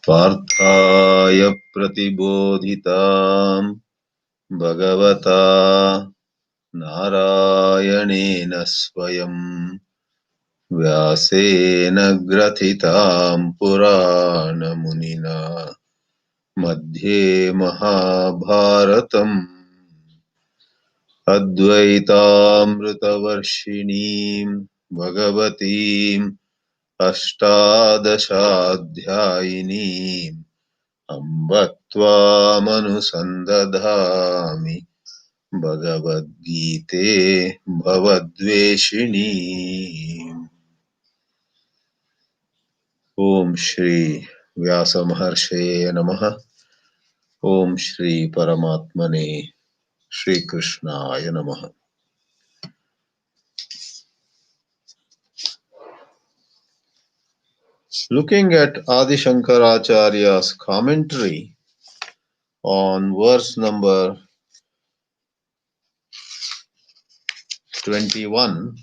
पार्थाय प्रतिबोधितां भगवता नारायणेन स्वयं व्यासेन ग्रथितां पुराणमुनिना मध्ये महाभारतम् अद्वैतामृतवर्षिणीं भगवतीम् अष्टादशाध्यायिनीम् अम्ब त्वामनुसन्दधामि भगवद्गीते भवद्वेषिणी। ओम श्री व्यास महर्षये नमः। ओम श्री परमात्मने श्री कृष्णाय नमः। Looking at Adi Shankaracharya's commentary on verse number 21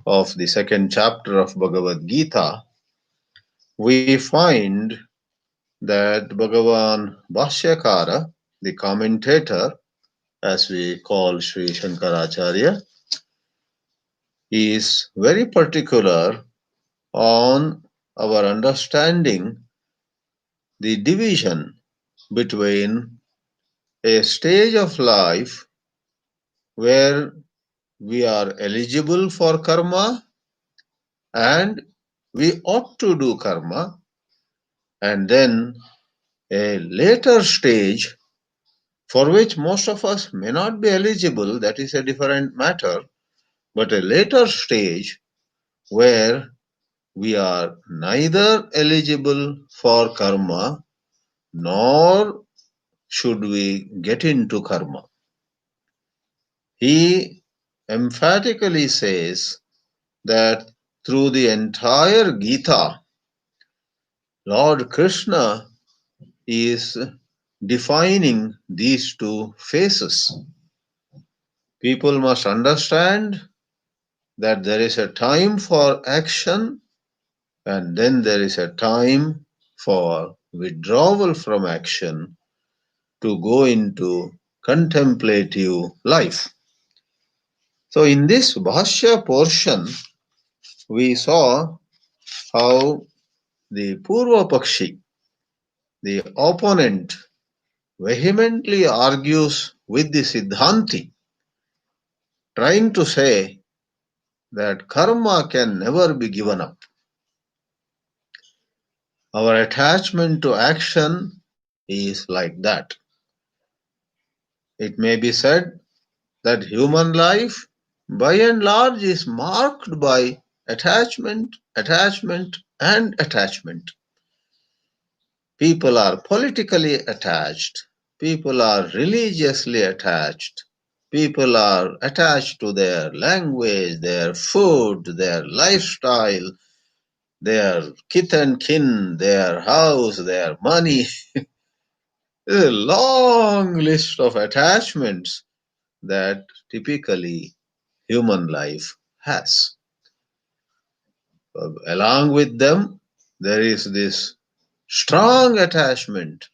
of the second chapter of Bhagavad Geetā, we find that Bhagavan Bhashyakara, the commentator, as we call Sri Shankaracharya, is very particular on our understanding the division between a stage of life where we are eligible for karma and we ought to do karma, and then a later stage for which most of us may not be eligible, that is a different matter, but a later stage where we are neither eligible for karma nor should we get into karma. He emphatically says that through the entire Gita, Lord Krishna is defining these two phases. People must understand that there is a time for action and then there is a time for withdrawal from action to go into contemplative life. So in this Bhashya portion, we saw how the Purva Pakshi, the opponent, vehemently argues with the Siddhanti, trying to say that karma can never be given up. Our attachment to action is like that. It may be said that human life, by and large, is marked by attachment, attachment, and attachment. People are politically attached. People are religiously attached. People are attached to their language, their food, their lifestyle, their kith and kin, their house, their money. There's a long list of attachments that typically human life has. Along with them, there is this strong attachment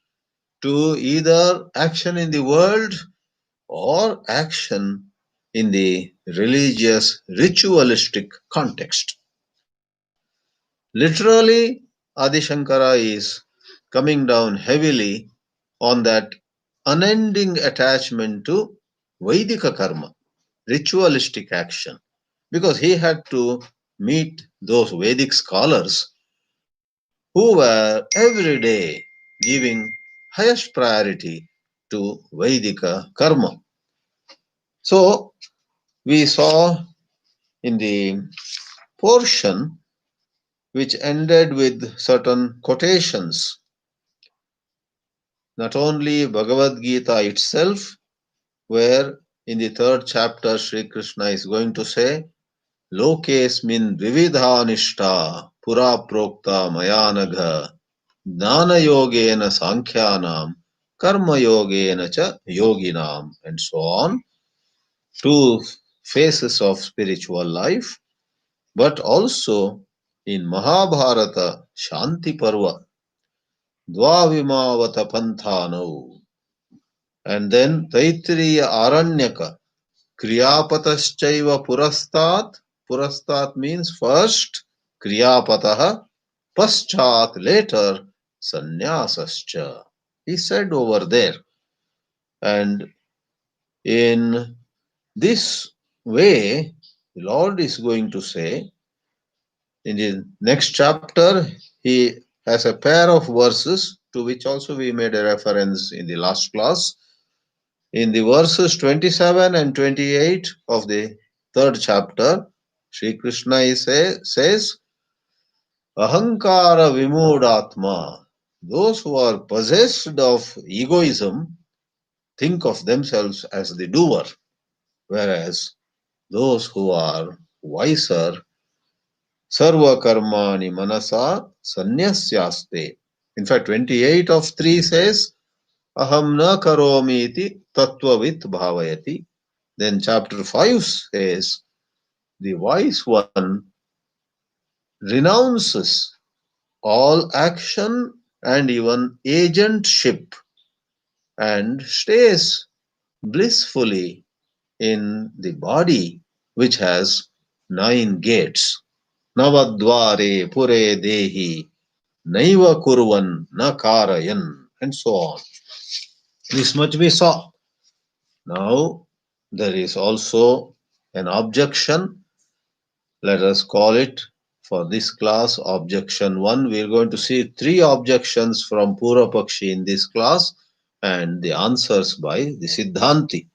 to either action in the world or action in the religious, ritualistic context. Literally, Adi Shankara is coming down heavily on that unending attachment to Vaidika karma, ritualistic action, because he had to meet those Vedic scholars who were every day giving highest priority to Vaidika karma. So we saw in the portion which ended with certain quotations, not only Bhagavad Gita itself, where in the third chapter Sri Krishna is going to say, Lokesmin vividhanishta pura prokta mayanagha Jnana yogena sankhyanam karma yogena cha yoginam, and so on. Two phases of spiritual life, but also in Mahabharata Shanti Parva, dvavimavata panthano. And then Taittiriya Aranyaka, Kriyapataschaiva Purastat. Purastat means first, Kriyapataha, Paschat later, Sannyasascha. He said over there. And in this way, the Lord is going to say, in the next chapter, he has a pair of verses to which also we made a reference in the last class. In the verses 27 and 28 of the third chapter, Sri Krishna says, Ahankara Vimudatma, those who are possessed of egoism think of themselves as the doer, whereas those who are wiser, Sarva Karmani Manasa Sanyasyaste. In fact, 28 of 3 says, Aham na karomi iti tattvavit bhavayati. Then chapter 5 says, the wise one renounces all action and even agentship and stays blissfully in the body which has 9 gates. Navadvare pure dehi naiva kurvan nakarayan, and so on. This much we saw. Now there is also an objection. Let us call it for this class objection 1. We are going to see 3 objections from Purvapakshi in this class and the answers by the Siddhanti.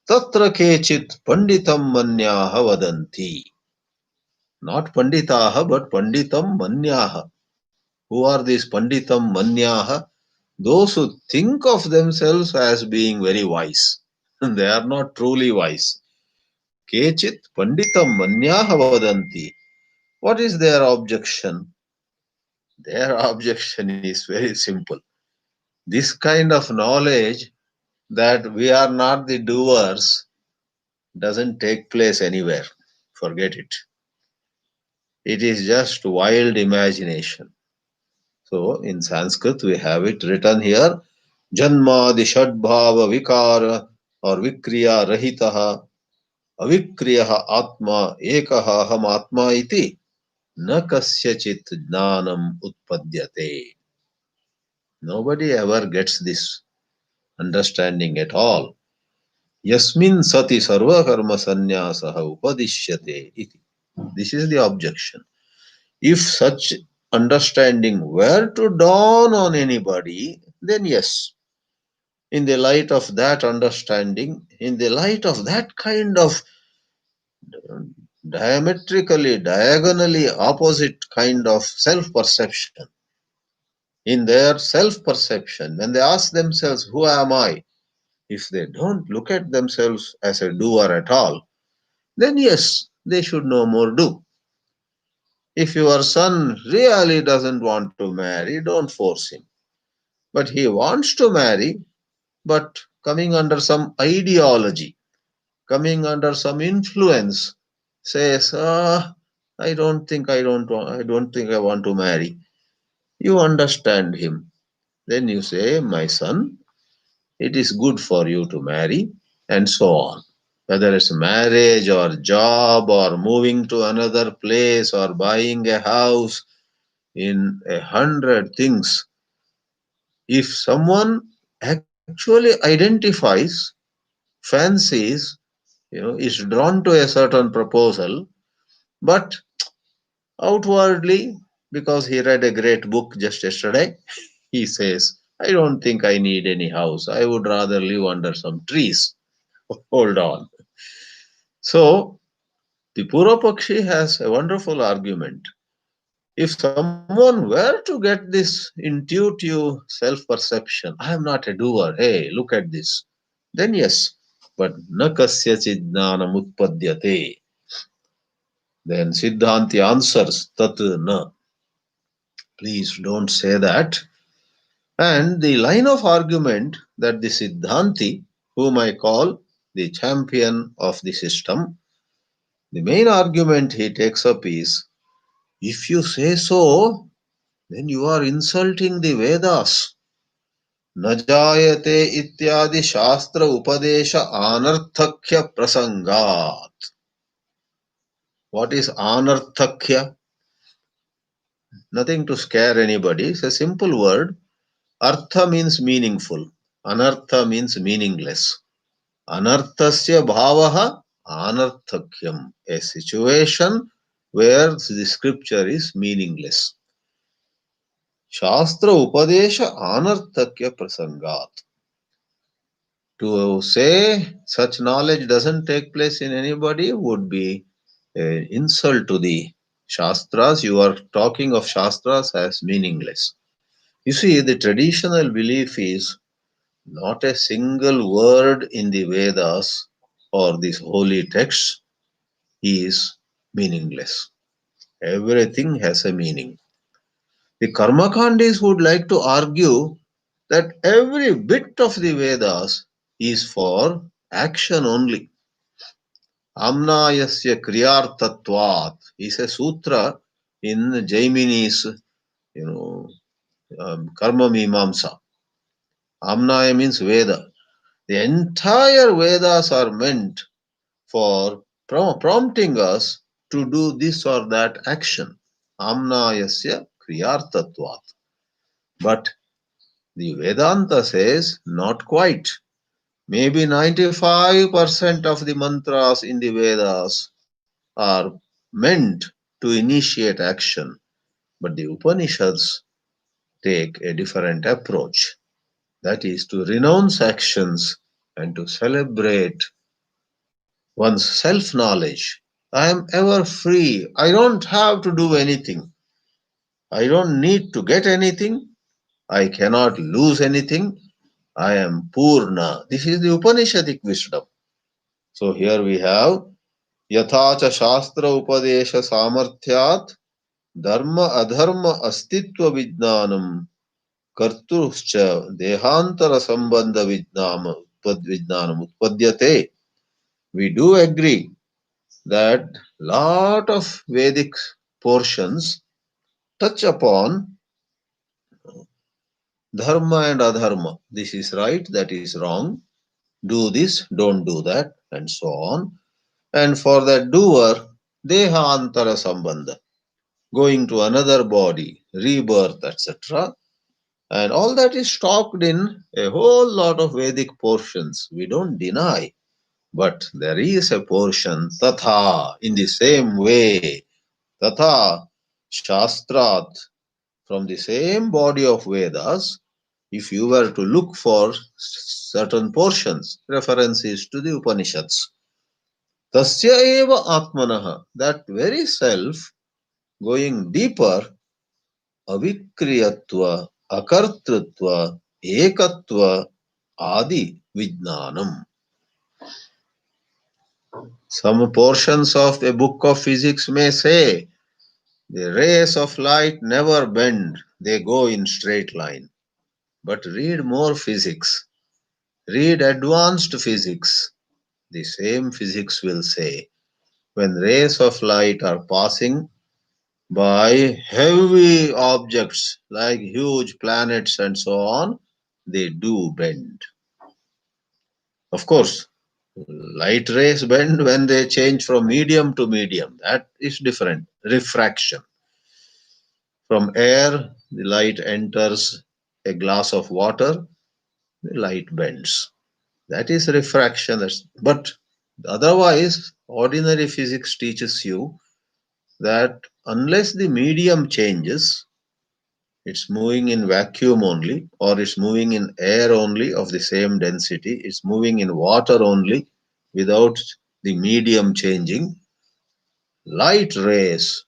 Tatra kechit panditam manyaha vadanti. Not panditaha but panditam manyaha. Who are these panditam manyaha? Those who think of themselves as being very wise. They are not truly wise. Kechit panditam manyaha vadanti. What is their objection? Their objection is very simple. This kind of knowledge that we are not the doers doesn't take place anywhere. Forget it. It is just wild imagination. So in Sanskrit we have it written here, Janmadi Shadbhava Vikara or Vikriya Rahitaha Avikriyaha Atma Ekaha Ham Atma iti na kasyachit jnanam utpadyate. Nobody ever gets this understanding at all. Yasmin sati sarva karma sanyasaha upadishyate iti. This is the objection. If such understanding were to dawn on anybody, then yes, in the light of that understanding, in the light of that kind of diagonally opposite kind of self-perception, in their self-perception, when they ask themselves, who am I? If they don't look at themselves as a doer at all, then yes, they should no more do. If your son really doesn't want to marry, don't force him. But he wants to marry, but coming under some ideology, coming under some influence, says, I don't think I want to marry. You understand him. Then you say, my son, it is good for you to marry, and so on. Whether it's marriage or job or moving to another place or buying a house, in 100 things, if someone actually identifies, fancies, is drawn to a certain proposal, but outwardly, because he read a great book just yesterday, he says, I don't think I need any house. I would rather live under some trees. Hold on. So, the Purvapakshi has a wonderful argument. If someone were to get this intuitive self-perception, I am not a doer, hey, look at this, then yes, but na kasyachid jnanam utpadyate. Then Siddhanti answers, tat na. Please don't say that. And the line of argument that the Siddhanti, whom I call the champion of the system, the main argument he takes up is, if you say so, then you are insulting the Vedas. Najayate ityadi shastra upadesha anarthakya prasangat. What is anarthakya? Nothing to scare anybody. It's a simple word. Artha means meaningful. Anartha means meaningless. Anarthasya bhavaha anarthakyam. A situation where the scripture is meaningless. Shastra upadesha anarthakya prasangat. To say such knowledge doesn't take place in anybody would be an insult to the Shastras. You are talking of Shastras as meaningless. You see, the traditional belief is not a single word in the Vedas or these holy texts is meaningless. Everything has a meaning. The Karmakandis would like to argue that every bit of the Vedas is for action only. Amnayasya kriyartatvat is a sutra in Jaimini's, Karma Mimamsa. Amnaya means Veda. The entire Vedas are meant for prompting us to do this or that action. Amnayasya kriyartatvat. But the Vedanta says not quite. Maybe 95% of the mantras in the Vedas are meant to initiate action, but the Upanishads take a different approach. That is to renounce actions and to celebrate one's self knowledge. I am ever free. I don't have to do anything. I don't need to get anything. I cannot lose anything. I am Purna. This is the Upanishadic wisdom. So here we have Yathacha Shastra Upadesha Samarthyat Dharma Adharma Astitva Vijnanam Karturuscha Dehantara Sambandha Vijnanam Utpadyate. We do agree that lot of Vedic portions touch upon dharma and adharma. This is right, that is wrong. Do this, don't do that, and so on. And for that doer, dehantara sambandha, going to another body, rebirth, etc. And all that is stocked in a whole lot of Vedic portions. We don't deny. But there is a portion, tatha, in the same way, tatha, shastrat, from the same body of Vedas, if you were to look for certain portions, references to the Upanishads, tasya eva atmanaha, that very self, going deeper, avikriyatva, akartrutva, ekatva, adi vijnanam. Some portions of a book of physics may say the rays of light never bend, they go in straight line. But read more physics, read advanced physics. The same physics will say when rays of light are passing by heavy objects like huge planets and so on, they do bend. Of course, light rays bend when they change from medium to medium. That is different. Refraction. From air, the light enters a glass of water, the light bends. That is refraction. But otherwise, ordinary physics teaches you that unless the medium changes, it's moving in vacuum only, or it's moving in air only of the same density, it's moving in water only without the medium changing, light rays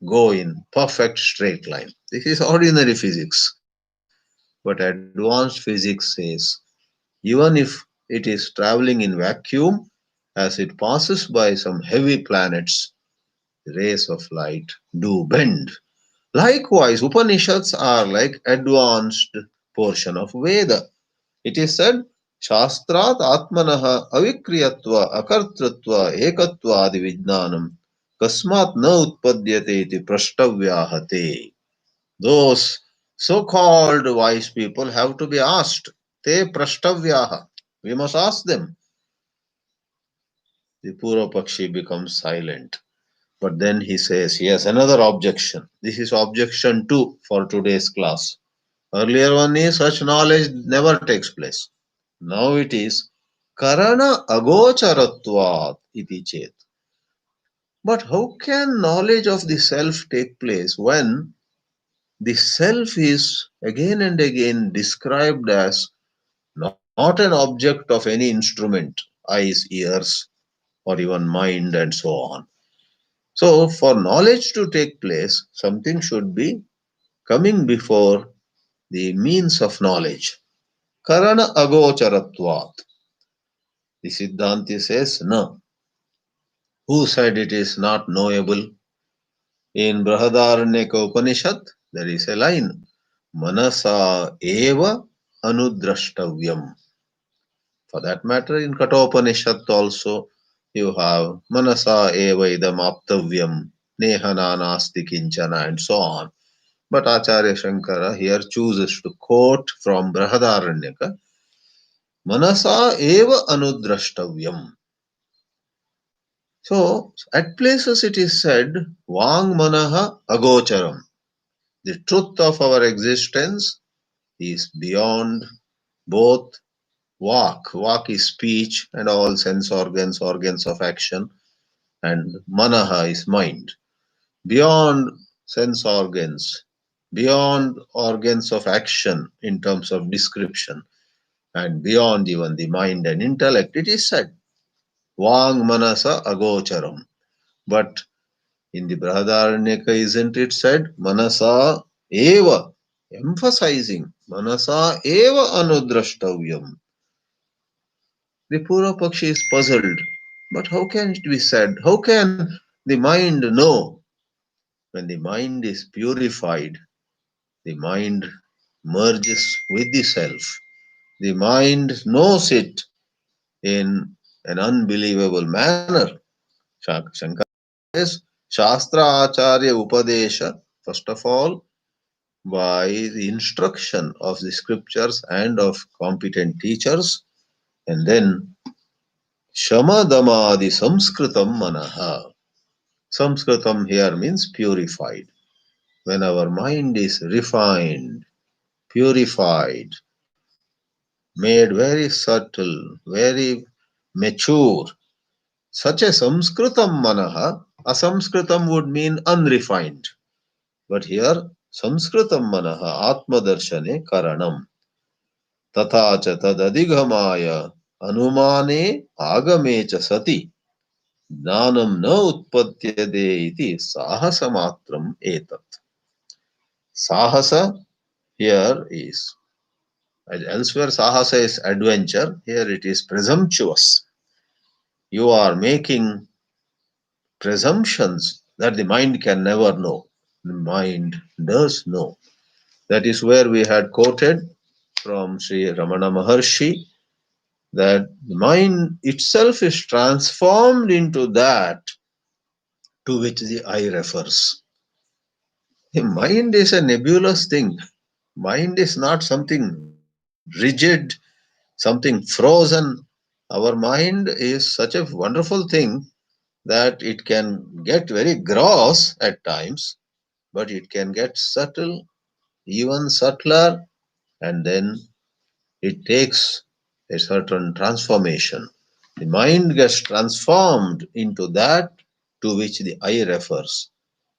go in perfect straight line. This is ordinary physics. But advanced physics says even if it is traveling in vacuum, as it passes by some heavy planets, the rays of light do bend. Likewise, Upanishads are like advanced portion of Veda. It is said, Shastrat Atmanaha Avikriyatva Akartrutva Ekatva Vijnanam Kasmat na utpadyate iti prashtavyahate. Those so-called wise people have to be asked. Te prashtavyaha. We must ask them. The Purvapakshi becomes silent. But then he says, yes, another objection. This is objection 2 for today's class. Earlier one is such knowledge never takes place. Now it is karana agocharatvat iti chet. But how can knowledge of the self take place when the self is again and again described as not an object of any instrument, eyes, ears, or even mind, and so on? So, for knowledge to take place, something should be coming before the means of knowledge. Karana agocharatvat. The Siddhanti says, no. Who said it is not knowable? In Brahadaranyaka Upanishad, there is a line, Manasa eva anudrashtavyam. For that matter, in Kathopanishad also, you have Manasa eva idam aptavyam, nehana nasti kinchana, and so on. But Acharya Shankara here chooses to quote from Brahadaranyaka, Manasa eva anudrashtavyam. So, at places it is said, Vang manaha agocharam. The truth of our existence is beyond both vak. Vak is speech and all sense organs, organs of action, and manaha is mind. Beyond sense organs, beyond organs of action in terms of description, and beyond even the mind and intellect, it is said, Vang manasa agocharam. But in the Brahadaranyaka, isn't it said, Manasa eva, emphasizing, Manasa eva anudrashtavyam. The Purvapakshi is puzzled. But how can it be said? How can the mind know? When the mind is purified, the mind merges with the self. The mind knows it in an unbelievable manner. Shankara says, Shastra Acharya Upadesha, first of all, by the instruction of the scriptures and of competent teachers, and then Shamadamadi Samskritam Manaha. Samskritam here means purified. When our mind is refined, purified, made very subtle, very mature, such a Samskritam Manaha, Asamskritam would mean unrefined. But here, Samskritam Manaha Atmadarshane Karanam. तथा च तदधिगमाय अनुमाने आगमे च सति ज्ञानं न उत्पद्यते इति साहसमात्रम् एतत्. Sahasa here is, elsewhere sahasa is adventure, here it is presumptuous. You are making presumptions that the mind can never know. The mind does know. That is where we had quoted from Sri Ramana Maharshi, that the mind itself is transformed into that to which the eye refers. The mind is a nebulous thing. Mind is not something rigid, something frozen. Our mind is such a wonderful thing that it can get very gross at times, but it can get subtle, even subtler, and then it takes a certain transformation. The mind gets transformed into that to which the eye refers,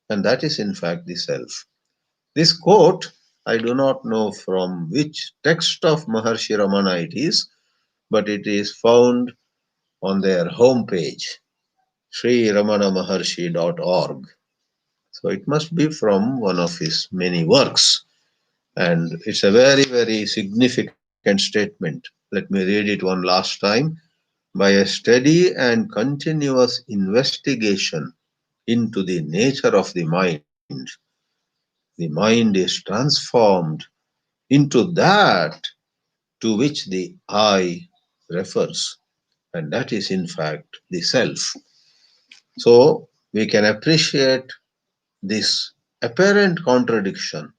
and that is in fact the self. This quote, I do not know from which text of Maharshi Ramana it is, but it is found on their homepage, sriramana-maharshi.org. So it must be from one of his many works. And it's a very, very significant statement. Let me read it one last time. By a steady and continuous investigation into the nature of the mind is transformed into that to which the I refers. And that is, in fact, the self. So we can appreciate this apparent contradiction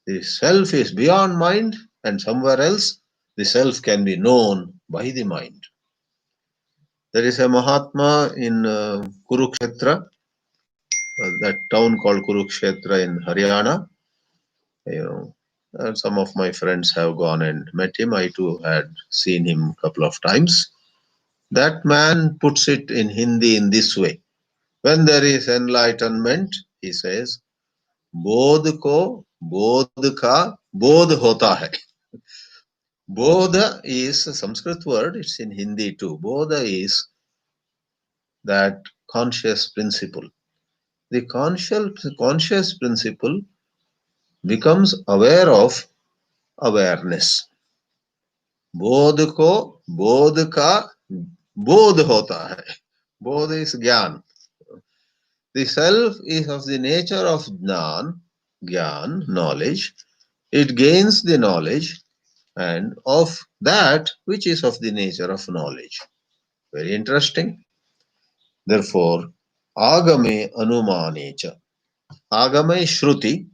The self is beyond mind, and somewhere else the self can be known by the mind. There is a Mahatma in Kurukshetra, that town called Kurukshetra in Haryana. You know, some of my friends have gone and met him. I too had seen him a couple of times. That man puts it in Hindi in this way. When there is enlightenment, he says, बोध को बोध का बोध होता है. Bodha is a Sanskrit word, it's in Hindi too. Bodha is that conscious principle. The conscious principle becomes aware of awareness. बोध को बोध का बोध होता है. Bodh is Gyan. The self is of the nature of Gyan, knowledge. It gains the knowledge and of that which is of the nature of knowledge. Very interesting. Therefore, agame anumanecha. Agame is Shruti.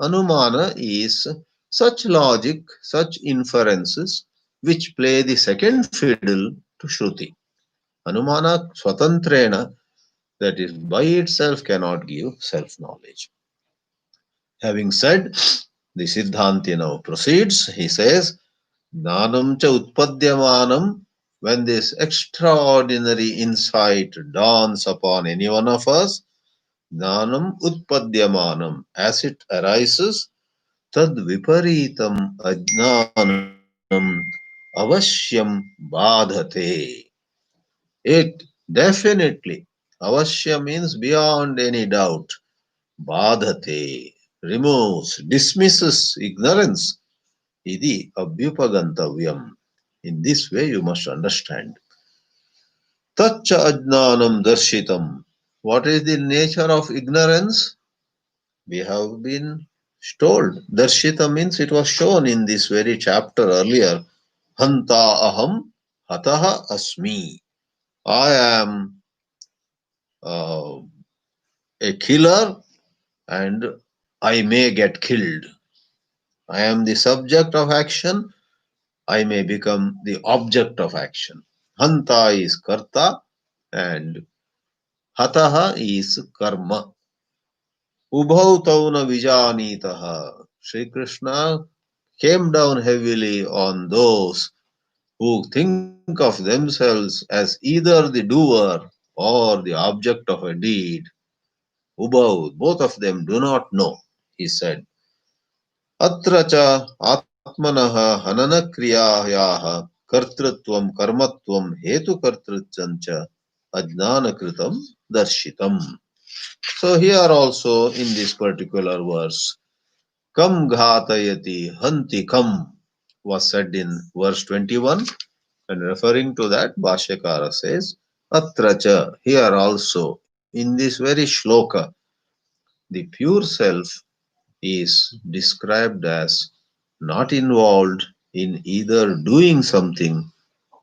Anumana is such logic, such inferences which play the second fiddle to Shruti. Anumana swatantrena, that is by itself cannot give self-knowledge. Having said, the Siddhanti now proceeds. He says, Jnanam cha utpadyamanam, when this extraordinary insight dawns upon any one of us, Jnanam utpadyamanam, as it arises, tad viparitam ajnanam avashyam badhate. It definitely, avashya means beyond any doubt, badhate, removes, dismisses ignorance. Idi abhyupagantavyam. In this way you must understand. Tacha ajnanam darshitam. What is the nature of ignorance? We have been told. Darshita means it was shown in this very chapter earlier. Hanta aham hataha asmi. I am uh, a killer and I may get killed. I am the subject of action. I may become the object of action. Hanta is karta and hataha is karma. Ubhau tauna vijanitaha. Sri Krishna came down heavily on those who think of themselves as either the doer or the object of a deed. Ubhau, both of them do not know, he said. Atra cha atmanaha hanana kriyayaha kartrutvam karmatvam hetu kartrutyancha ajnana kritam darshitam. So here also in this particular verse, kam ghatayati hanti kam was said in verse 21, and referring to that Bhashyakara says, atracha, here also in this very shloka, the pure self is described as not involved in either doing something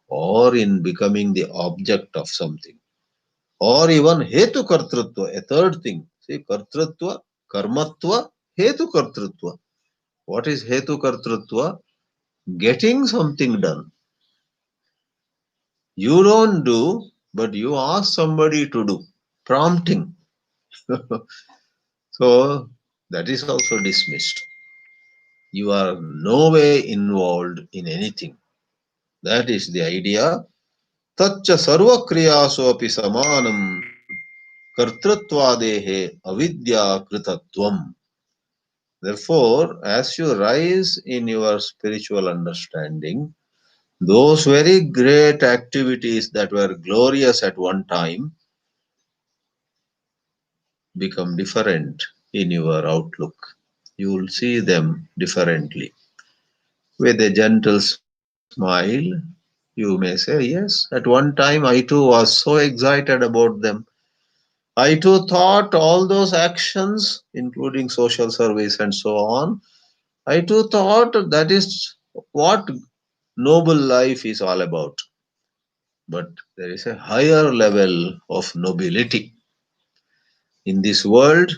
or in becoming the object of something, or even hetu kartrutva, a third thing. See, kartrutva, karmatva, hetu kartrutva. What is hetu kartrutva? Getting something done. You don't do, but you ask somebody to do. Prompting. So that is also dismissed. You are no way involved in anything. That is the idea. Taccha sarva kriyasu api samanam kartrutvadehe avidya kritatvam. Therefore, as you rise in your spiritual understanding, those very great activities that were glorious at one time become different in your outlook. You will see them differently. With a gentle smile, you may say, yes, at one time I too was so excited about them. I too thought all those actions, including social service and so on, I too thought that is what noble life is all about. But there is a higher level of nobility. In this world,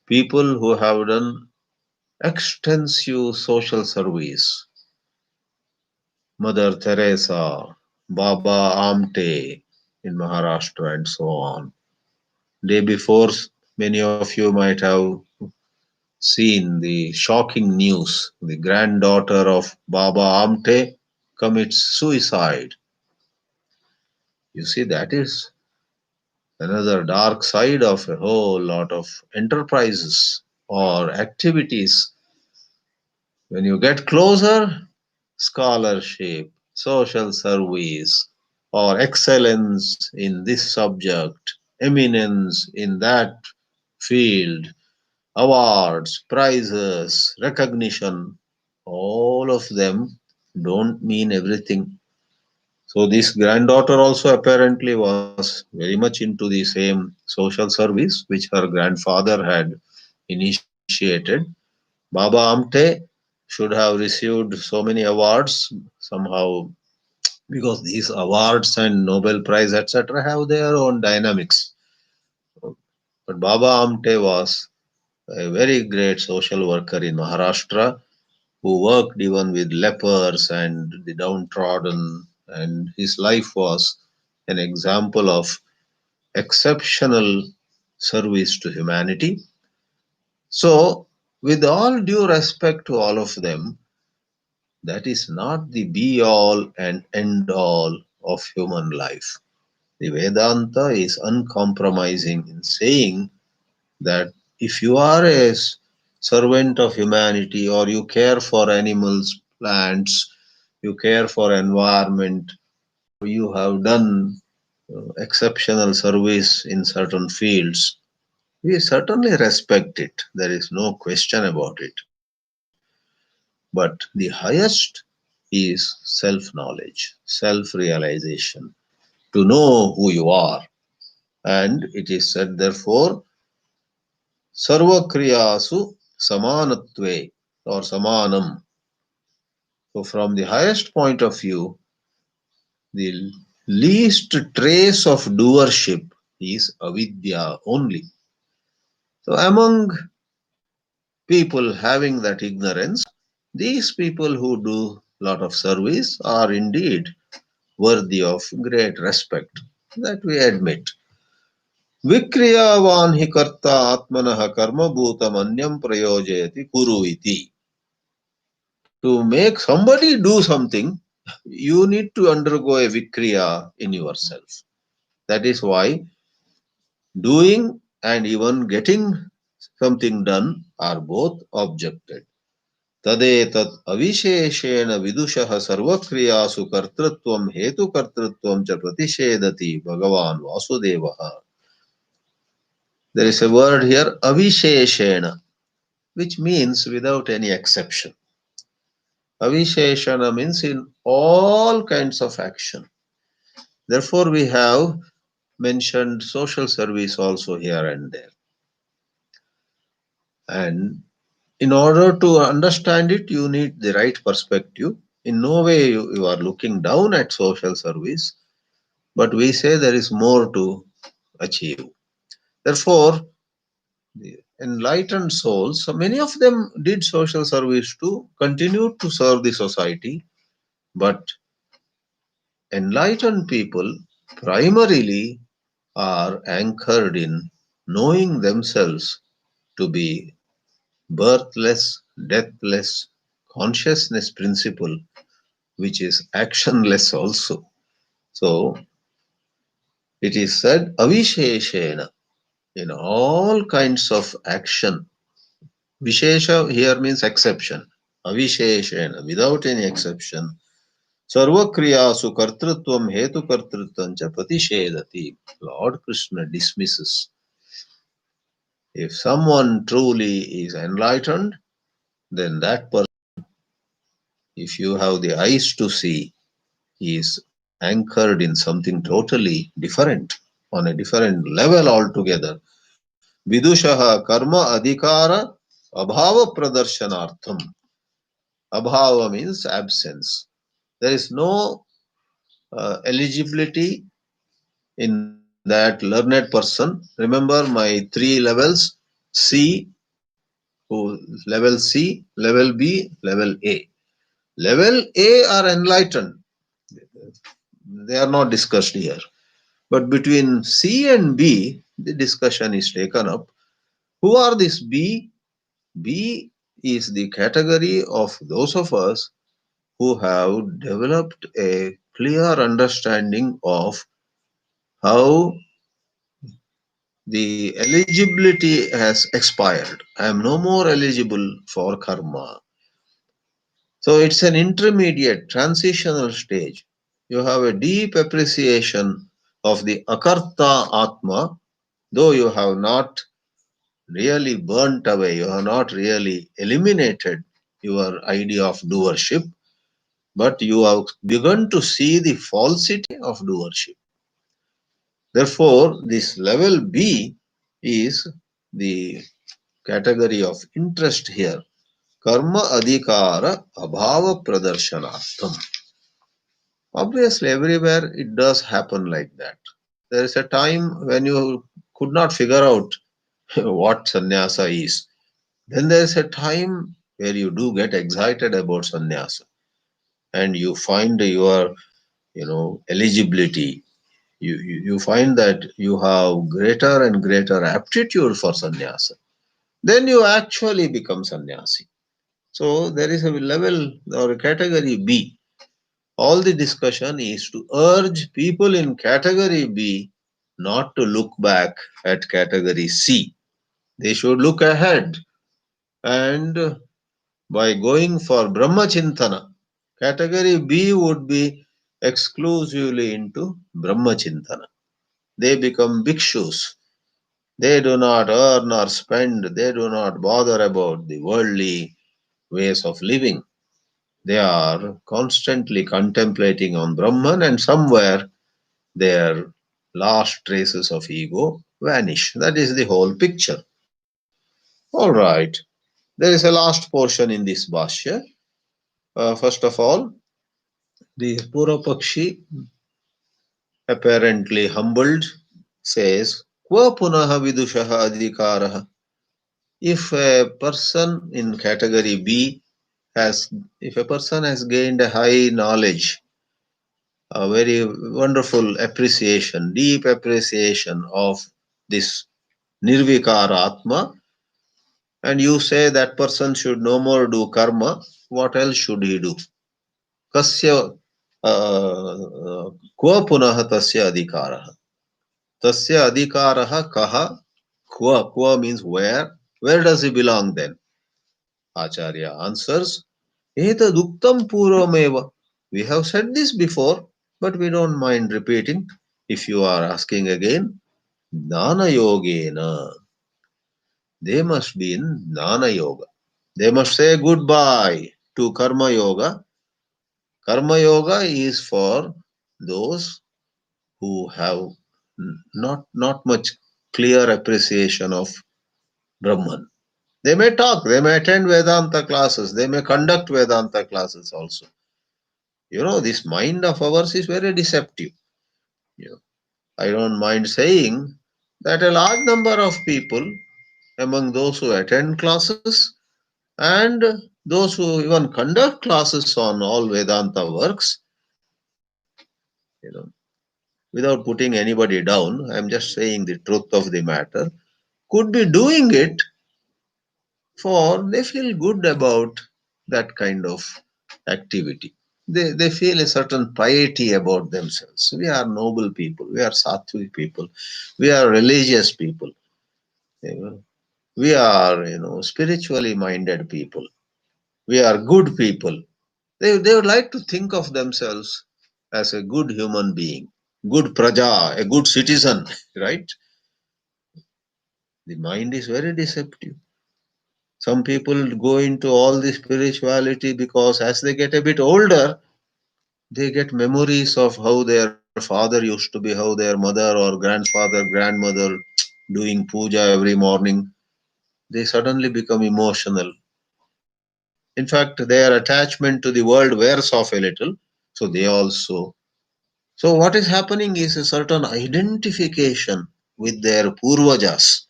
people who have done extensive social service. Mother Teresa, Baba Amte in Maharashtra, and so on. Day before, many of you might have seen the shocking news. The granddaughter of Baba Amte commits suicide. You see, that is another dark side of a whole lot of enterprises or activities. When you get closer, scholarship, social service, or excellence in this subject, eminence in that field, awards, prizes, recognition, all of them don't mean everything. So, this granddaughter also apparently was very much into the same social service which her grandfather had initiated. Baba Amte should have received so many awards somehow, because these awards and Nobel Prize, etc., have their own dynamics. But Baba Amte was a very great social worker in Maharashtra who worked even with lepers and the downtrodden, and his life was an example of exceptional service to humanity. So, with all due respect to all of them, that is not the be all and end all of human life. The Vedanta is uncompromising in saying that if you are a servant of humanity, or you care for animals, plants, you care for environment, you have done exceptional service in certain fields, we certainly respect it. There is no question about it. But the highest is self knowledge, self realization, to know who you are. And it is said, therefore, Sarvakriyasu samanatve or samanam. So, from the highest point of view, the least trace of doership is avidya only. So, among people having that ignorance, these people who do lot of service are indeed worthy of great respect. That we admit. Vikriyavan hi karta atmanah karma bhutam anyam prayojayati kuru iti. To make somebody do something, you need to undergo a vikriya in yourself. That is why doing and even getting something done are both objected. तदेतत् अविशेषेण विदुषः सर्वक्रियासु कर्तृत्वं हेतुकर्तृत्वं च प्रतिषेधति भगवान् वासुदेवः. There is a word here, avisheshena, which means without any exception. Avisheshana means in all kinds of action. Therefore, we have mentioned social service also here and there. And in order to understand it, you need the right perspective. In no way you are looking down at social service, but we say there is more to achieve. Therefore, the enlightened souls, so many of them did social service to continue to serve the society, but enlightened people primarily are anchored in knowing themselves to be birthless, deathless, consciousness principle, which is actionless also. So it is said, avisheshena, in all kinds of action. Vishesha here means exception. Avisheshena, without any exception. Sarvakriyasu kartrutvam hetu kartrutvam cha pratishedati. Lord Krishna dismisses. If someone truly is enlightened, then that person, if you have the eyes to see, he is anchored in something totally different, on a different level altogether. Vidushaha karma adhikara abhava pradarshanartham. Abhava means absence. There is no eligibility in that learned person. Remember my three levels: C, who level C, level B, level A. Level A are enlightened. They are not discussed here. But between C and B, the discussion is taken up. Who are this B? B is the category of those of us who have developed a clear understanding of how the eligibility has expired. I am no more eligible for karma. So it's an intermediate transitional stage. You have a deep appreciation of the akarta atma, though you have not really burnt away, you have not really eliminated your idea of doership, but you have begun to see the falsity of doership. Therefore, this level B is the category of interest here. Karma adhikara abhava pradarshanatham. Obviously, everywhere it does happen like that. There is a time when you could not figure out what sannyasa is. Then there is a time where you do get excited about sannyasa and you find your eligibility. You find that you have greater and greater aptitude for sannyasa. Then you actually become sannyasi. So there is a level or a category B. All the discussion is to urge people in category B not to look back at category C. They should look ahead, and by going for Brahmachintana, category B would be exclusively into Brahmachintana. They become bhikshus. They do not earn or spend, they do not bother about the worldly ways of living. They are constantly contemplating on Brahman, and somewhere their last traces of ego vanish. That is the whole picture. All right. There is a last portion in this Bhashya. First of all, the Purapakshi, apparently humbled, says, Kva punaha vidushaha adhikaraha. If a person in category B has, if a person has gained a high knowledge, a very wonderful appreciation, deep appreciation of this Nirvikara Atma, and you say that person should no more do karma, what else should he do? Kasya kva punaha tasya adhikaraha. Tasya adhikaraha kaha kva. Kva means where. Where does he belong then? Acharya answers, Etaduktam purvameva. We have said this before, but we don't mind repeating. If you are asking again, Jnana yogena. They must be in Jnana yoga. They must say goodbye to Karma yoga. Karma yoga is for those who have not much clear appreciation of Brahman. They may talk, they may attend Vedanta classes, they may conduct Vedanta classes also. This mind of ours is very deceptive. You know, I don't mind saying that a large number of people among those who attend classes and those who even conduct classes on all Vedanta works, you know, without putting anybody down, I'm just saying the truth of the matter, could be doing it for they feel good about that kind of activity. They feel a certain piety about themselves. We are noble people, we are sattvic people, we are religious people, you know. We are spiritually minded people, we are good people. They would like to think of themselves as a good human being, good praja, a good citizen, right? The mind is very deceptive. Some people go into all the spirituality because as they get a bit older, they get memories of how their father used to be, how their mother or grandfather, grandmother doing puja every morning. They suddenly become emotional. In fact, their attachment to the world wears off a little, so they also. So, what is happening is a certain identification with their purvajas.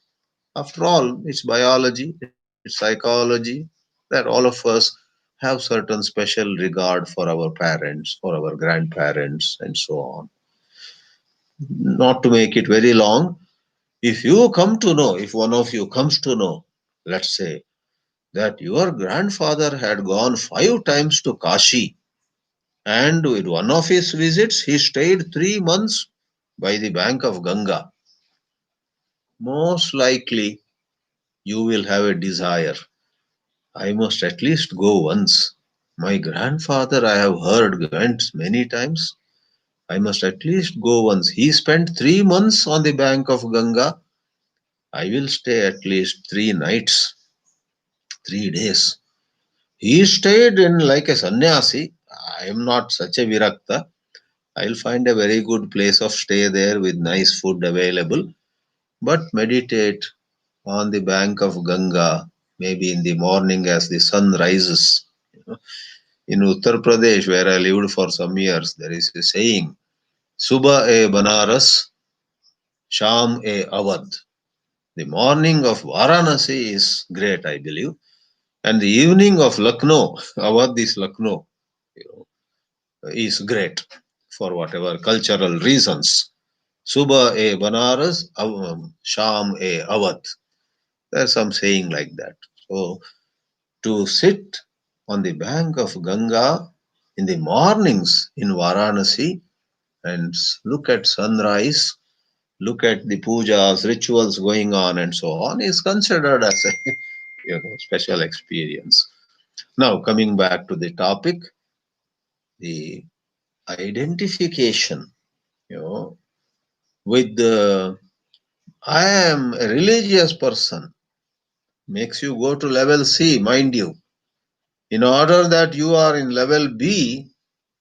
After all, it's biology, it's nature. It's psychology that all of us have certain special regard for our parents, for our grandparents, and so on. Not to make it very long, if you come to know, if one of you comes to know, let's say, that your grandfather had gone 5 times to Kashi, and with one of his visits he stayed 3 months by the bank of Ganga, most likely you will have a desire. I must at least go once. My grandfather, I have heard, went many times. I must at least go once. He spent 3 months on the bank of Ganga. I will stay at least 3 nights, 3 days. He stayed in like a sannyasi. I am not such a virakta. I'll find a very good place of stay there with nice food available. But meditate on the bank of Ganga, maybe in the morning as the sun rises. In Uttar Pradesh, where I lived for some years, there is a saying, Subah e Banaras, Sham e Awadh. The morning of Varanasi is great, I believe, and the evening of Lucknow, Awadh is Lucknow, you is great for whatever cultural reasons. Subah e Banaras, Sham e Awadh. There's some saying like that. So to sit on the bank of Ganga in the mornings in Varanasi and look at sunrise, look at the pujas, rituals going on, and so on is considered as a special experience. Now, coming back to the topic, the identification, you know, with the I am a religious person makes you go to level C, mind you. In order that you are in level B,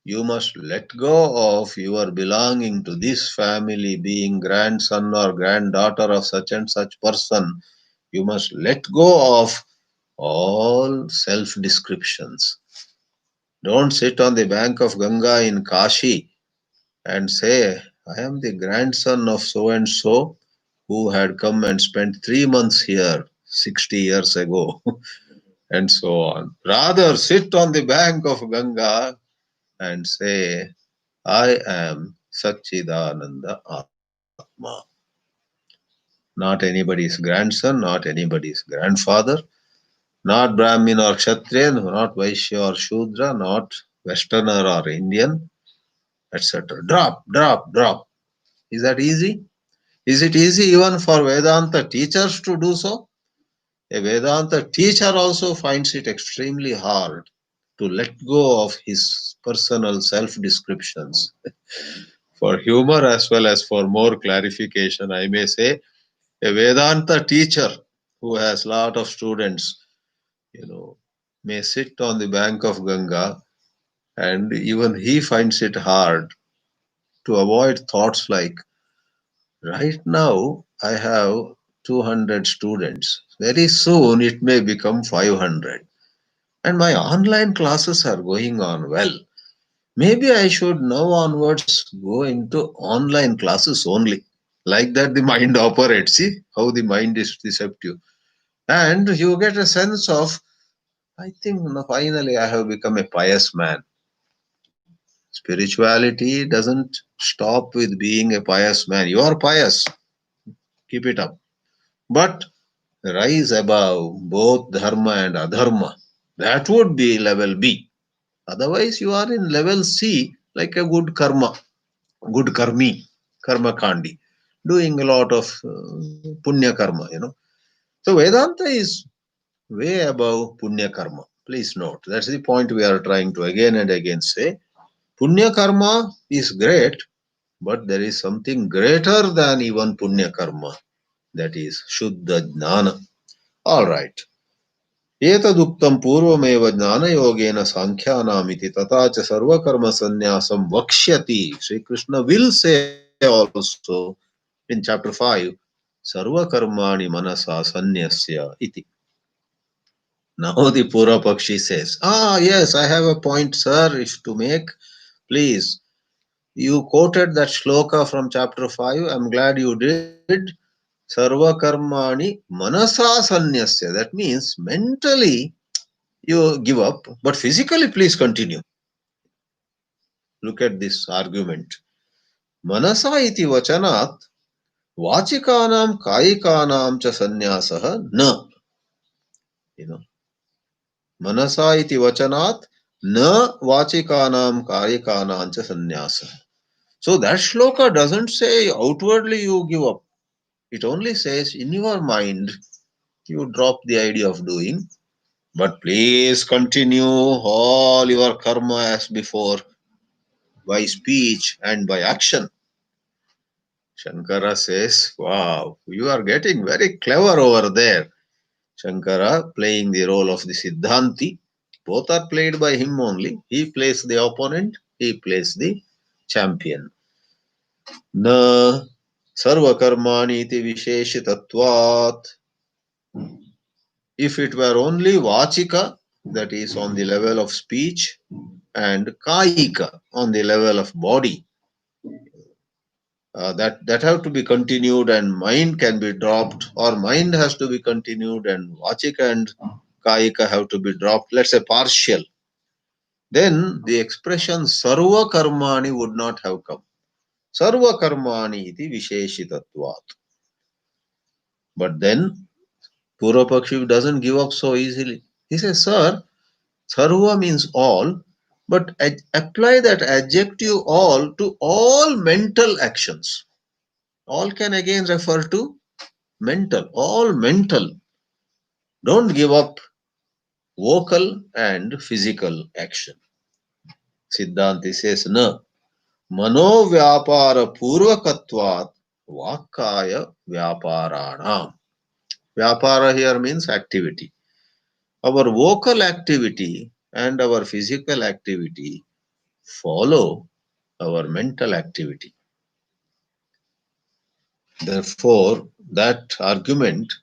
you must let go of your belonging to this family, being grandson or granddaughter of such and such person. You must let go of all self descriptions. Don't sit on the bank of Ganga in Kashi and say, I am the grandson of so and so who had come and spent 3 months here 60 years ago, and so on. Rather, sit on the bank of Ganga and say, I am Satchidananda Atma. Not anybody's grandson, not anybody's grandfather, not Brahmin or Kshatriya, not Vaishya or Shudra, not Westerner or Indian, etc. Drop, drop, drop. Is that easy? Is it easy even for Vedanta teachers to do so? A Vedanta teacher also finds it extremely hard to let go of his personal self descriptions. For humor as well as for more clarification, I may say a Vedanta teacher who has lot of students, may sit on the bank of Ganga and even he finds it hard to avoid thoughts like, right now I have 200 students. Very soon it may become 500. And my online classes are going on well. Maybe I should now onwards go into online classes only. Like that, the mind operates. See how the mind is deceptive. And you get a sense of, I think finally I have become a pious man. Spirituality doesn't stop with being a pious man. You are pious, keep it up. But rise above both dharma and adharma. That would be level B. Otherwise, you are in level C, like a good karma, good karmi, karma kandi, doing a lot of punya karma. So Vedanta is way above punya karma. Please note, that's the point we are trying to again and again say. Punya karma is great, but there is something greater than even punya karma. That is Shuddha Jnana. Alright. एतदुक्तं पूर्वमेव ज्ञानयोगेन सांख्यानामिति तथा च सर्वकर्म संन्यासं वक्ष्यति. Sri Krishna will say also in chapter 5, सर्वकर्माणि मनसा संन्यस्य iti. Now the Pura Pakshi says, yes, I have a point, sir, if to make. Please, you quoted that shloka from chapter 5. I'm glad you did. Sarva karmani manasa sanyasya. That means mentally you give up, but physically please continue. Look at this argument. Manasa iti vachanat vachikanam kayikanam cha sanyasah na. Manasa iti vachanat na vachikanam kayikanam cha sanyasah. So that shloka doesn't say outwardly you give up. It only says in your mind you drop the idea of doing, but please continue all your karma as before by speech and by action. Shankara says, wow, you are getting very clever over there. Shankara playing the role of the Siddhanti. Both are played by him only. He plays the opponent, he plays the champion. Na sarva karmani iti visheshitatvat. If it were only vachika, that is on the level of speech, and kayika on the level of body, that have to be continued and mind can be dropped, or mind has to be continued and vachika and kayika have to be dropped, let's say partial, then the expression sarva karmani would not have come. Sarva karmani iti visheshitatvat. But then Purvapakshi doesn't give up so easily. He says, sir, sarva means all, but apply that adjective all to all mental actions. All can again refer to mental, all mental. Don't give up vocal and physical action. Siddhanti says, na mano vyapara purvakatvat vakaya vyaparanam. Vyapara here means activity. Our vocal activity and our physical activity follow our mental activity. Therefore, that argument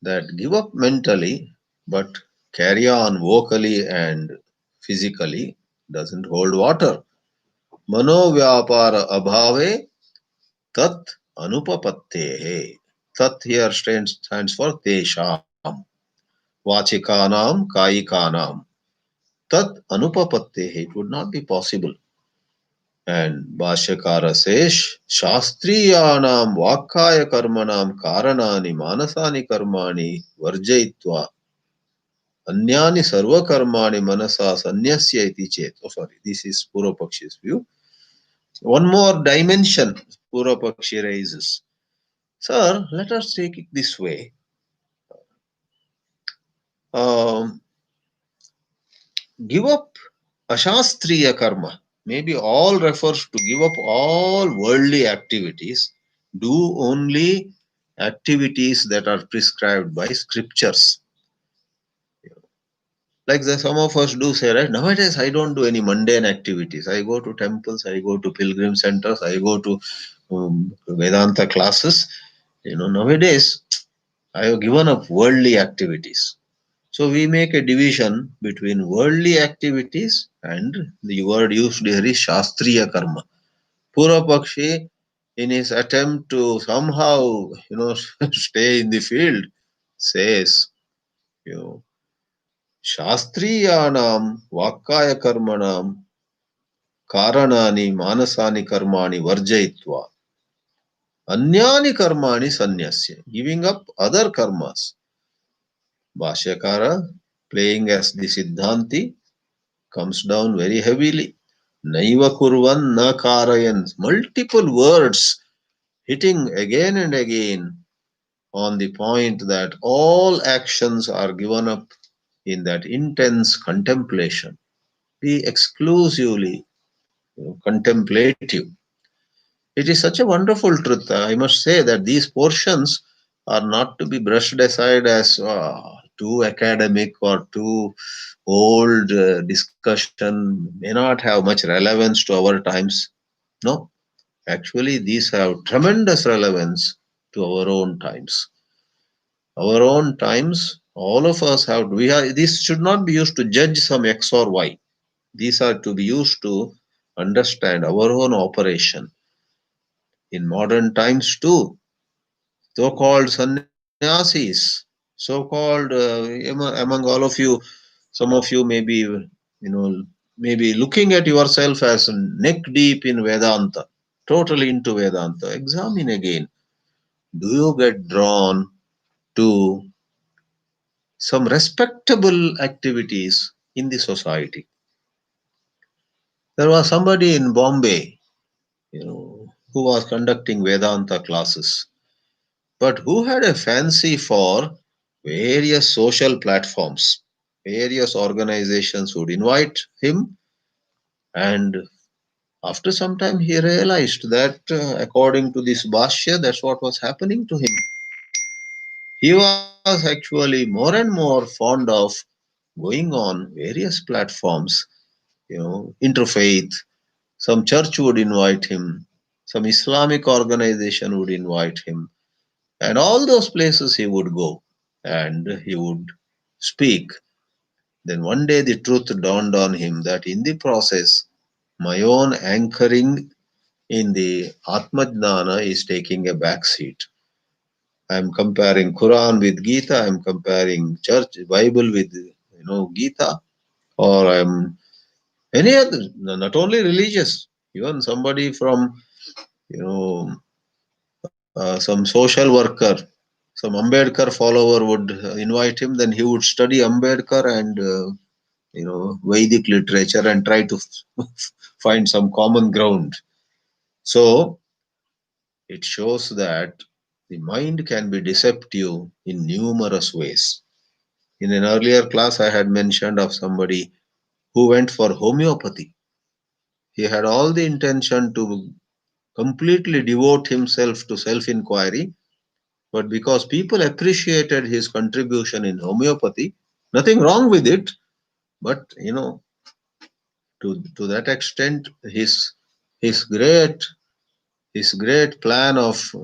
that give up mentally but carry on vocally and physically doesn't hold water. Manovyapara abhave tat anupapattehe. Tat here stands for tesham. Vachikanam, kayikanam. Tat anupapattehe. It would not be possible. And Bhashyakara says, Shastriyanam Vakkaya Karmanam Karanani Manasani Karmani Varjayitva Anyani Sarva Karmani Manasa Sanyasya iti chet. Oh, sorry, this is Purvapakshi's view. One more dimension Purvapakshi raises. Sir, let us take it this way. Give up Ashastriya Karma. Maybe all refers to give up all worldly activities, do only activities that are prescribed by scriptures. Like some of us do say, right? Nowadays, I don't do any mundane activities. I go to temples, I go to pilgrim centers, I go to Vedanta classes. Nowadays, I have given up worldly activities. So we make a division between worldly activities and the word used here is Shastriya Karma. Purvapakshi, in his attempt to somehow, stay in the field, says, Shastriyanam Vakkaya Karmanam Karanani Manasani Karmani Varjayitva Anyani Karmani Sanyasya. Giving up other karmas. Bhashyakara, playing as the Siddhanti, comes down very heavily. Naiva kurvan na karayan. Multiple words hitting again and again on the point that all actions are given up in that intense contemplation. Be exclusively contemplative. It is such a wonderful truth. I must say that these portions are not to be brushed aside as too academic or too old discussion, may not have much relevance to our times. No, actually, these have tremendous relevance to our own times. Our own times, all of us have, this should not be used to judge some X or Y. These are to be used to understand our own operation. In modern times too, so-called sannyasis, so-called among all of you, some of you may be, maybe looking at yourself as neck deep in Vedanta, totally into Vedanta. Examine again. Do you get drawn to some respectable activities in the society? There was somebody in Bombay, who was conducting Vedanta classes, but who had a fancy for various social platforms. Various organizations would invite him, and after some time he realized that according to this Bhashya, that's what was happening to him. He was actually more and more fond of going on various platforms, interfaith. Some church would invite him, some Islamic organization would invite him, and all those places he would go and he would speak. Then one day the truth dawned on him that in the process, my own anchoring in the Atmajnana is taking a back seat. I am comparing Quran with Gita, I am comparing church Bible with Gita, or I am any other, not only religious, even somebody from you know some social worker, some Ambedkar follower would invite him, then he would study Ambedkar and Vedic literature and try to find some common ground. So it shows that the mind can be deceptive in numerous ways. In an earlier class, I had mentioned of somebody who went for homeopathy. He had all the intention to completely devote himself to self inquiry, but because people appreciated his contribution in homeopathy, nothing wrong with it, but to that extent, his great his great plan of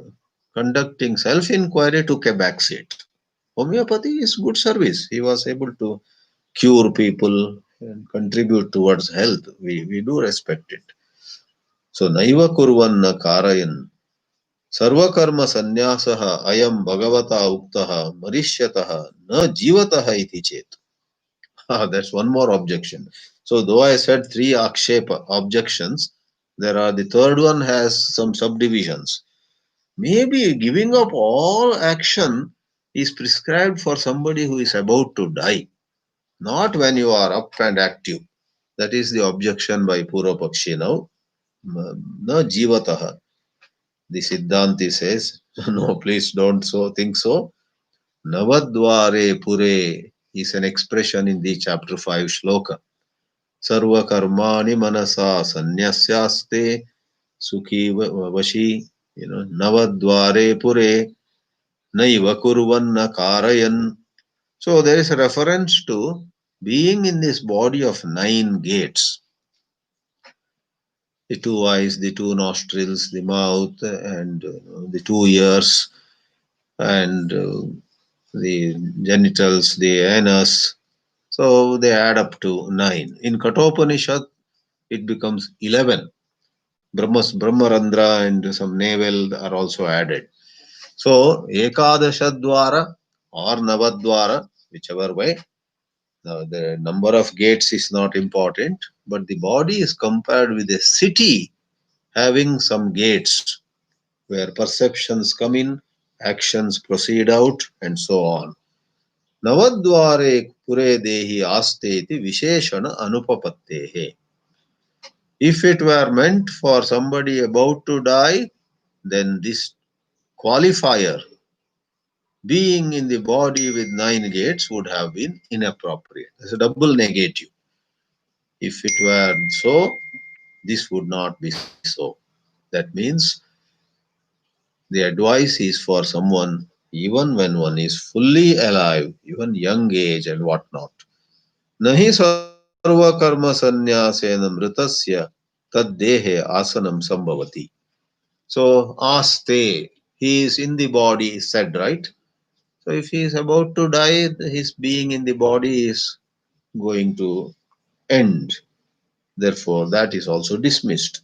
conducting self inquiry took a backseat. Homeopathy is good service. He was able to cure people and contribute towards health. We do respect it. So, naiva kurvanna karayan sarvakarma sannyasah ayam bhagavata uktaha marishyataha na jivataha iti chet. That's one more objection. So, though I said three akshepa objections, the third one has some subdivisions. Maybe giving up all action is prescribed for somebody who is about to die, not when you are up and active. That is the objection by Purvapakshi now. No jivataha. The Siddhanti says, no, please don't so think so. Navadvare pure is an expression in the chapter 5 shloka. Sarva karmani manasa sanyasyaste sukhi vashi, navadvare pure naiva kurvanna karayan. So there is a reference to being in this body of 9 gates. The 2 eyes, the 2 nostrils, the mouth, and the 2 ears, and the genitals, the anus. So they add up to 9. In Kathopanishad, it becomes 11. Brahmarandra and some navel are also added. So Ekadashadwara or Navadwara, whichever way, the number of gates is not important, but the body is compared with a city having some gates where perceptions come in, actions proceed out, and so on. Navadware pure dehi asteti visheshana anupapattehe. If it were meant for somebody about to die, then this qualifier, being in the body with 9 gates, would have been inappropriate. It's a double negative. If it were so, this would not be so. That means the advice is for someone even when one is fully alive, even young age and whatnot. Nahi sarva karma sannyasena mritasya tad dehe asanam sambhavati. So, aste, he is in the body, is said, right? So, if he is about to die, his being in the body is going to end. Therefore, that is also dismissed.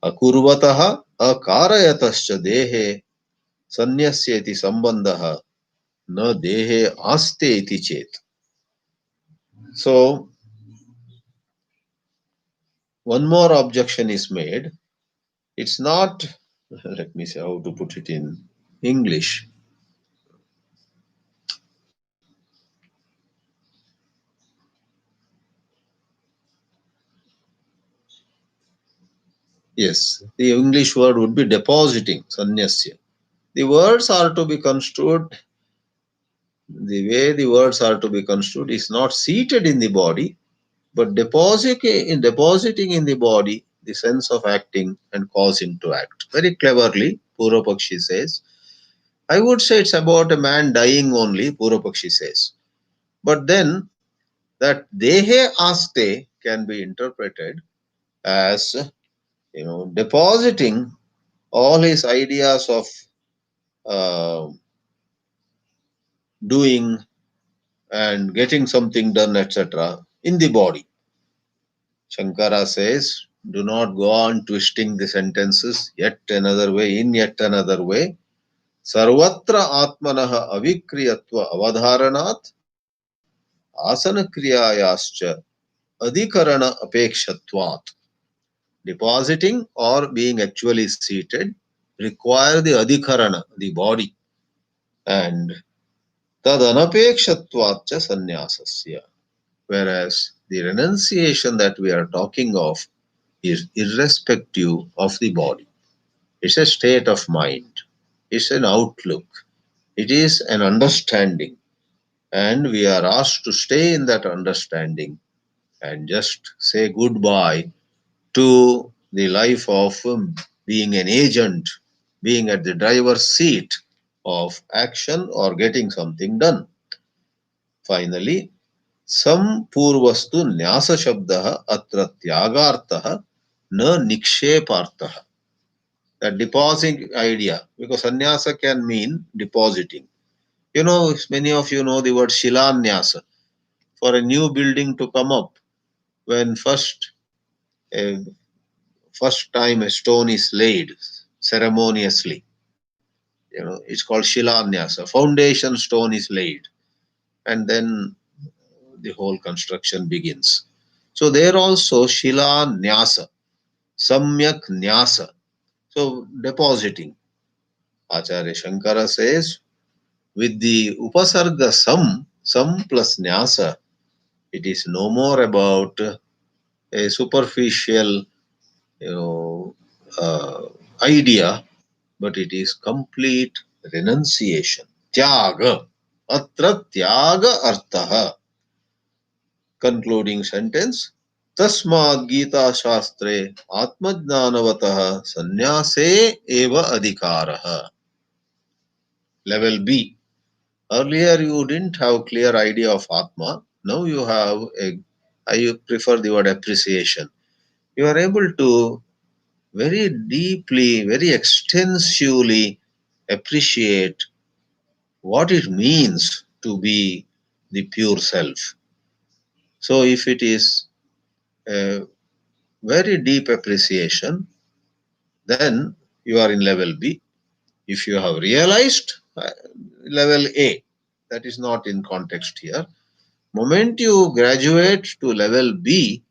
Akurvataha akarayatascha dehe Sanyasya iti sambandha na dehe aste iti chet. So, one more objection is made. It's not, let me see how to put it in English. Yes, the English word would be depositing, sanyasya. The words are to be construed, the way the words are to be construed is not seated in the body, but depositing in the body the sense of acting and causing to act. Very cleverly, Purvapakshi says. I would say it's about a man dying only, Purvapakshi says. But then that dehe aste can be interpreted as depositing all his ideas of uh, doing and getting something done, etc., in the body. Shankara says, do not go on twisting the sentences yet another way, in yet another way. Sarvatra atmanaha avikriyatva avadharanat asana kriyayascha adhikarana apekshatvat. Depositing or being actually seated require the adhikarana, the body, and tad anapekshatvatcha sannyasasya. Whereas the renunciation that we are talking of is irrespective of the body. It's a state of mind, it's an outlook, it is an understanding, and we are asked to stay in that understanding and just say goodbye to the life of being an agent, being at the driver's seat of action or getting something done. Finally, संपूर्वस्तु न्यास शब्दः अत्र त्यागार्थः न निक्षेपार्थः. That depositing idea, because sannyasa can mean depositing. Many of you know the word shilanyasa. For a new building to come up, when uh, first time a stone is laid ceremoniously, it's called shilanyasa. Foundation stone is laid, and then the whole construction begins. So there also shilanyasa, samyak nyasa. So depositing. Acharya Shankara says, with the upasarga sam plus nyasa, it is no more about a superficial, you know, idea, but it is complete renunciation. Tyaga. Atra tyaga arthaha. Concluding sentence. तस्माद् गीता शास्त्रे आत्मज्ञानवतः संन्यासे एव अधिकारः. Level B. Earlier you didn't have clear idea of Atma. Now you have I prefer the word appreciation. You are able to very deeply, very extensively appreciate what it means to be the pure self. So if it is a very deep appreciation, then you are in level B. If you have realized, level A. That is not in context here. Moment you graduate to level B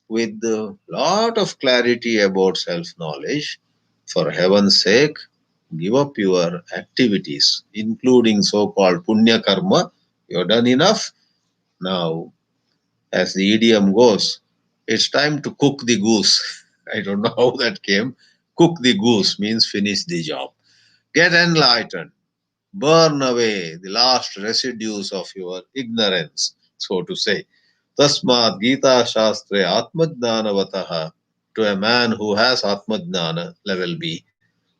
with a lot of clarity about self-knowledge, for heaven's sake, give up your activities, including so-called punya karma. You have done enough. Now, as the idiom goes, it's time to cook the goose. I don't know how that came. Cook the goose means finish the job. Get enlightened. Burn away the last residues of your ignorance, so to say. Tasmat Gita Shastre Atmajnanavataha. To a man who has Atmajnana, level B,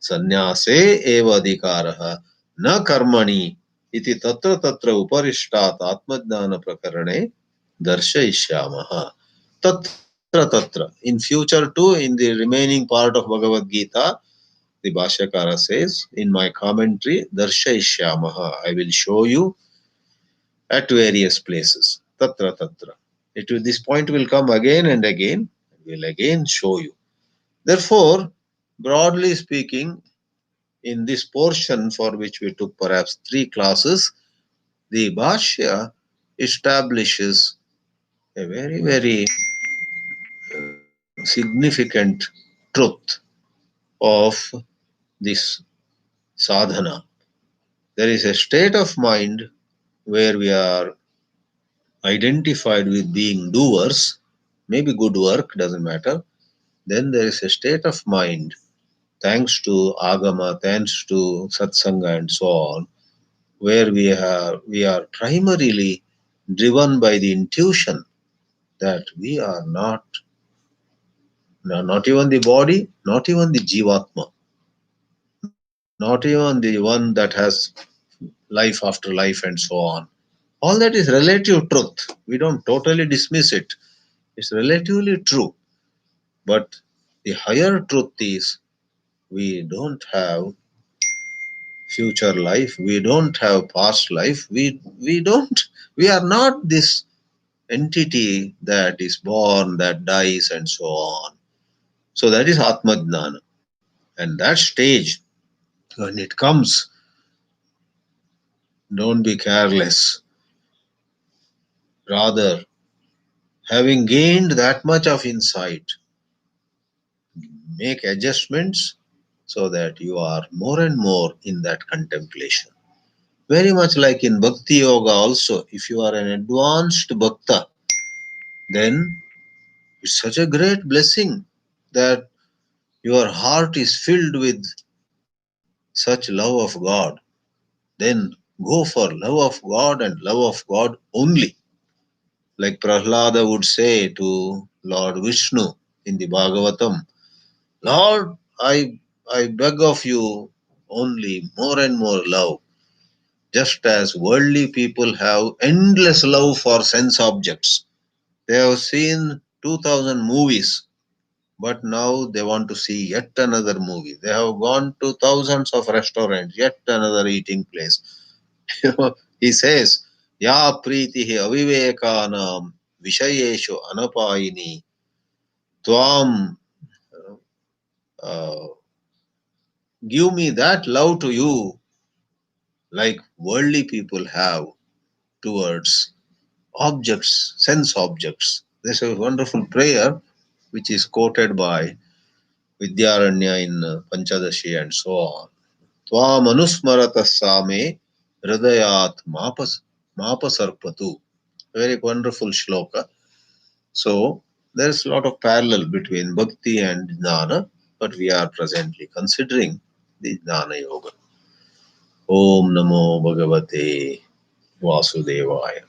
Sannyase eva adhikaraha na karmani iti tatra tatra uparishtat Atmajnana prakarane darshayishyamaha. Tatra tatra. In future too, in the remaining part of Bhagavad Gita, the Bhashyakara says, in my commentary, Darshayishyamaha, I will show you at various places. Tatra tatra. This point will come again and again, will again show you. Therefore, broadly speaking, in this portion, for which we took perhaps 3 classes, the Bhashya establishes a very, very significant truth of this sadhana. There is a state of mind where we are identified with being doers, maybe good work, doesn't matter. Then there is a state of mind, thanks to agama, thanks to satsanga and so on, where we are primarily driven by the intuition that we are not even the body, not even the jivatma, not even the one that has life after life and so on. All that is relative truth. We don't totally dismiss it. It's relatively true. But the higher truth is we don't have future life, we don't have past life, we are not this entity that is born, that dies and so on. So that is Atmajnana. And that stage, when it comes, don't be careless. Rather, having gained that much of insight, make adjustments so that you are more and more in that contemplation. Very much like in Bhakti Yoga also, if you are an advanced Bhakta, then it's such a great blessing that your heart is filled with such love of God. Then go for love of God and love of God only. Like Prahlada would say to Lord Vishnu in the Bhagavatam, Lord, I beg of you only more and more love. Just as worldly people have endless love for sense objects. They have seen 2000 movies, but now they want to see yet another movie. They have gone to thousands of restaurants, yet another eating place. He says, Ya pritihi avivekanam vishayeshu anapayini tvam uh, give me that love to you like worldly people have towards objects, sense objects. There's a wonderful prayer which is quoted by Vidyaranya in Panchadashi and so on. Tvam anusmarata same hridayat mapasarpatu. Very wonderful shloka. So there's a lot of parallel between bhakti and jnana, but we are presently considering the jnana yoga. Om Namo Bhagavate Vasudevaya.